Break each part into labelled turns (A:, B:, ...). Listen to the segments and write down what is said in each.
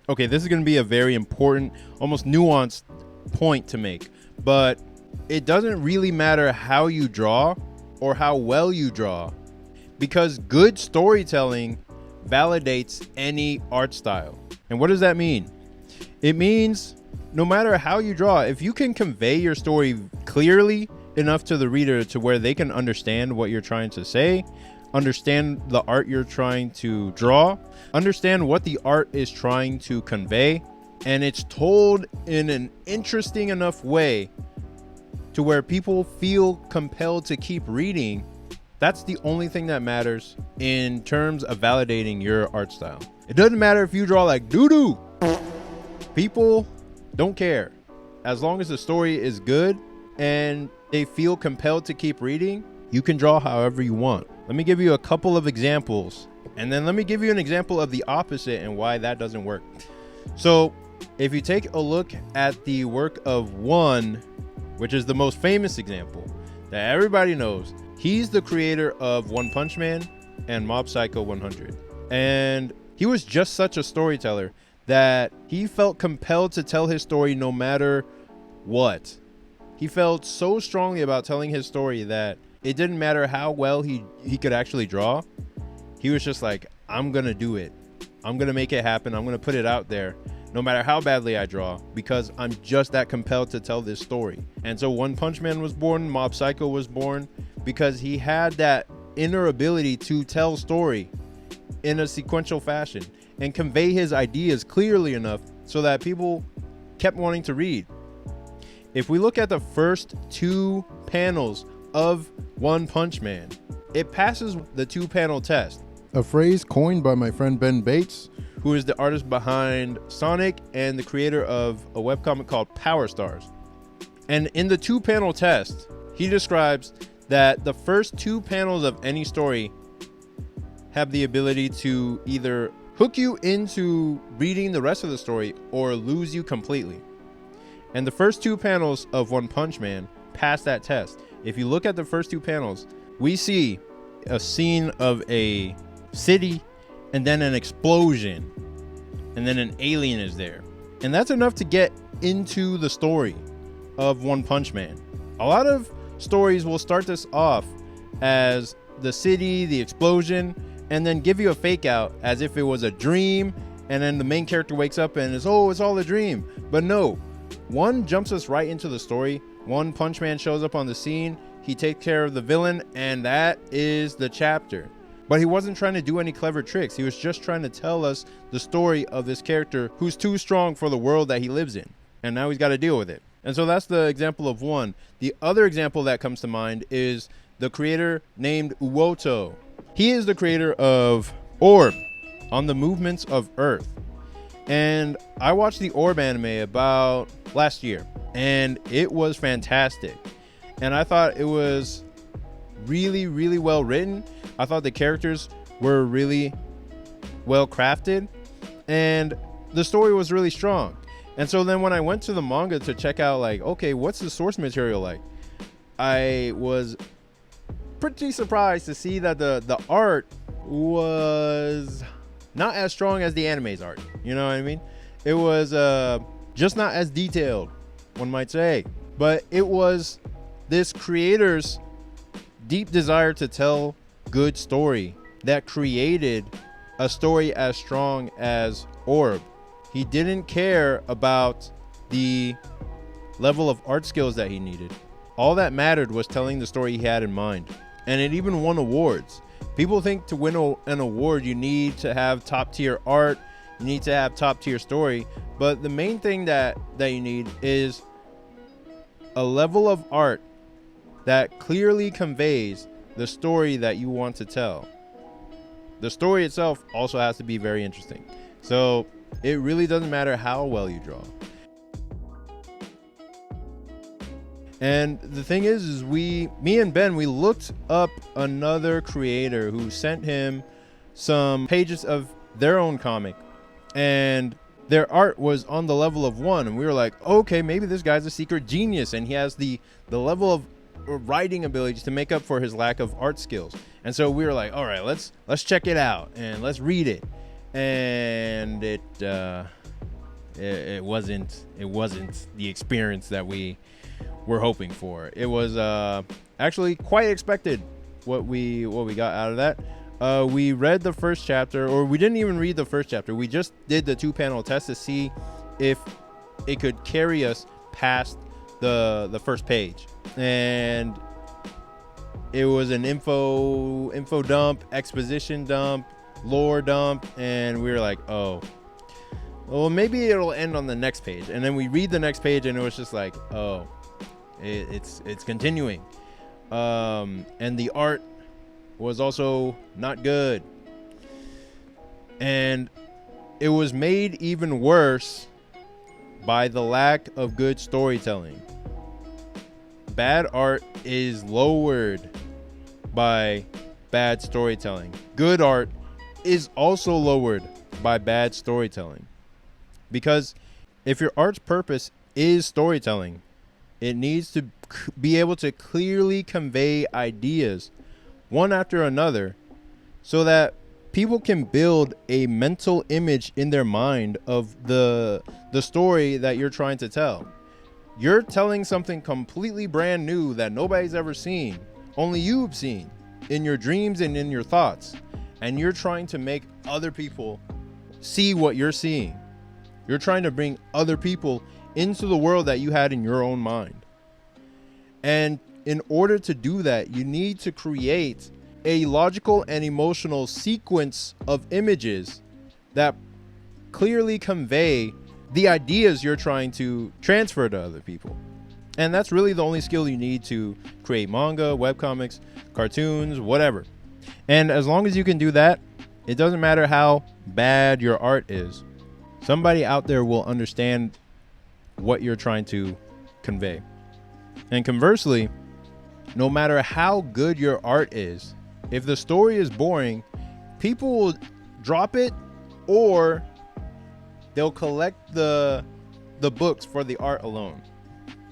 A: Okay, this is going to be a very important, almost nuanced point to make, but it doesn't really matter how you draw or how well you draw, because good storytelling validates any art style. And what does that mean? It means no matter how you draw, if you can convey your story clearly enough to the reader to where they can understand what you're trying to say, understand the art you're trying to draw, understand what the art is trying to convey, and it's told in an interesting enough way to where people feel compelled to keep reading, that's the only thing that matters in terms of validating your art style. It doesn't matter if you draw like doo-doo. People don't care. As long as the story is good and they feel compelled to keep reading, you can draw however you want. Let me give you a couple of examples, and then let me give you an example of the opposite and why that doesn't work. So if you take a look at the work of One, which is the most famous example that everybody knows, he's the creator of One Punch Man and Mob Psycho 100. And he was just such a storyteller that he felt compelled to tell his story no matter what. He felt so strongly about telling his story that it didn't matter how well he could actually draw. He was just like, I'm going to do it. I'm going to make it happen. I'm going to put it out there no matter how badly I draw, because I'm just that compelled to tell this story. And so One Punch Man was born, Mob Psycho was born, because he had that inner ability to tell story in a sequential fashion and convey his ideas clearly enough so that people kept wanting to read. If we look at the first two panels of One Punch Man, it passes the 2-panel test.
B: A phrase coined by my friend Ben Bates,
A: who is the artist behind Sonic and the creator of a webcomic called Power Stars. And in the 2-panel test, he describes that the first 2 panels of any story have the ability to either hook you into reading the rest of the story or lose you completely. And the first 2 panels of One Punch Man pass that test. If you look at the first 2 panels, we see a scene of a city and then an explosion and then an alien is there. And that's enough to get into the story of One Punch Man. A lot of stories will start this off as the city, the explosion, and then give you a fake out as if it was a dream, and then the main character wakes up and it's all a dream. But no, One jumps us right into the story. One Punch Man shows up on the scene, he takes care of the villain, and that is the chapter. But he wasn't trying to do any clever tricks. He was just trying to tell us the story of this character who's too strong for the world that he lives in, and now he's got to deal with it. And so that's the example of One. The other example that comes to mind is the creator named Uoto. He is the creator of Orb, on the movements of Earth. And I watched the Orb anime about last year, and it was fantastic. And I thought it was really, really well written. I thought the characters were really well crafted, and the story was really strong. And so then when I went to the manga to check out, like, okay, what's the source material like? I was pretty surprised to see that the art was not as strong as the anime's art. You know what I mean? It was just not as detailed, one might say. But it was this creator's deep desire to tell good story that created a story as strong as Orb. He didn't care about the level of art skills that he needed. All that mattered was telling the story he had in mind. And it even won awards. People think to win an award, you need to have top tier art, you need to have top tier story. But the main thing that you need is a level of art that clearly conveys the story that you want to tell. The story itself also has to be very interesting. So it really doesn't matter how well you draw. And the thing is me and Ben, we looked up another creator who sent him some pages of their own comic, and their art was on the level of One. And we were like, okay, maybe this guy's a secret genius and he has the level of writing abilities to make up for his lack of art skills. And so we were like, all right, let's check it out and let's read it. And it it wasn't the experience that we were hoping for. It was actually quite expected what we got out of that. We read the first chapter, or we didn't even read the first chapter. We just did the 2-panel test to see if it could carry us past the first page, and it was an info dump, exposition dump, lore dump, and we were like, oh, well, maybe it'll end on the next page. And then we read the next page, and it was just like, oh, it's continuing. And the art was also not good, and it was made even worse by the lack of good storytelling. Bad art is lowered by bad storytelling. Good art is also lowered by bad storytelling. Because if your art's purpose is storytelling, it needs to be able to clearly convey ideas one after another so that people can build a mental image in their mind of the story that you're trying to tell. You're telling something completely brand new that nobody's ever seen, only you've seen in your dreams and in your thoughts, and you're trying to make other people see what you're seeing. You're trying to bring other people into the world that you had in your own mind. And in order to do that, you need to create a logical and emotional sequence of images that clearly convey the ideas you're trying to transfer to other people. And that's really the only skill you need to create manga, webcomics, cartoons, whatever. And as long as you can do that, it doesn't matter how bad your art is. Somebody out there will understand what you're trying to convey. And conversely, no matter how good your art is, if the story is boring, people will drop it, or they'll collect the books for the art alone.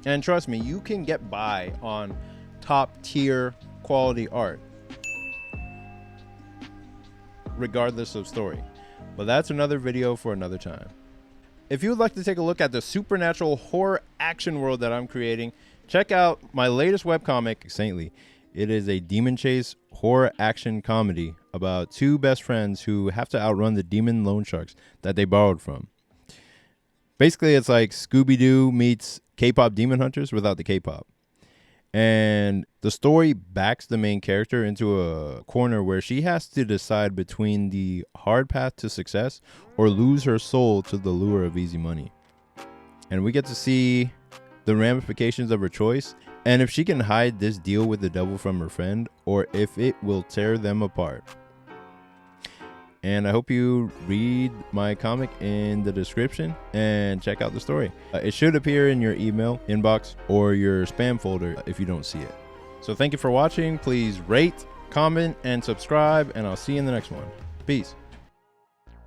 A: And trust me, you can get by on top tier quality art regardless of story. But that's another video for another time. If you would like to take a look at the supernatural horror action world that I'm creating, check out my latest webcomic, Saintly. It is a demon chase horror action comedy about two best friends who have to outrun the demon loan sharks that they borrowed from. Basically, it's like Scooby-Doo meets K-pop Demon Hunters without the K-pop. And the story backs the main character into a corner where she has to decide between the hard path to success or lose her soul to the lure of easy money. And we get to see the ramifications of her choice, and if she can hide this deal with the devil from her friend, or if it will tear them apart. And I hope you read my comic in the description and check out the story. It should appear in your email inbox or your spam folder if you don't see it. So thank you for watching. Please rate, comment, and subscribe, and I'll see you in the next one. Peace.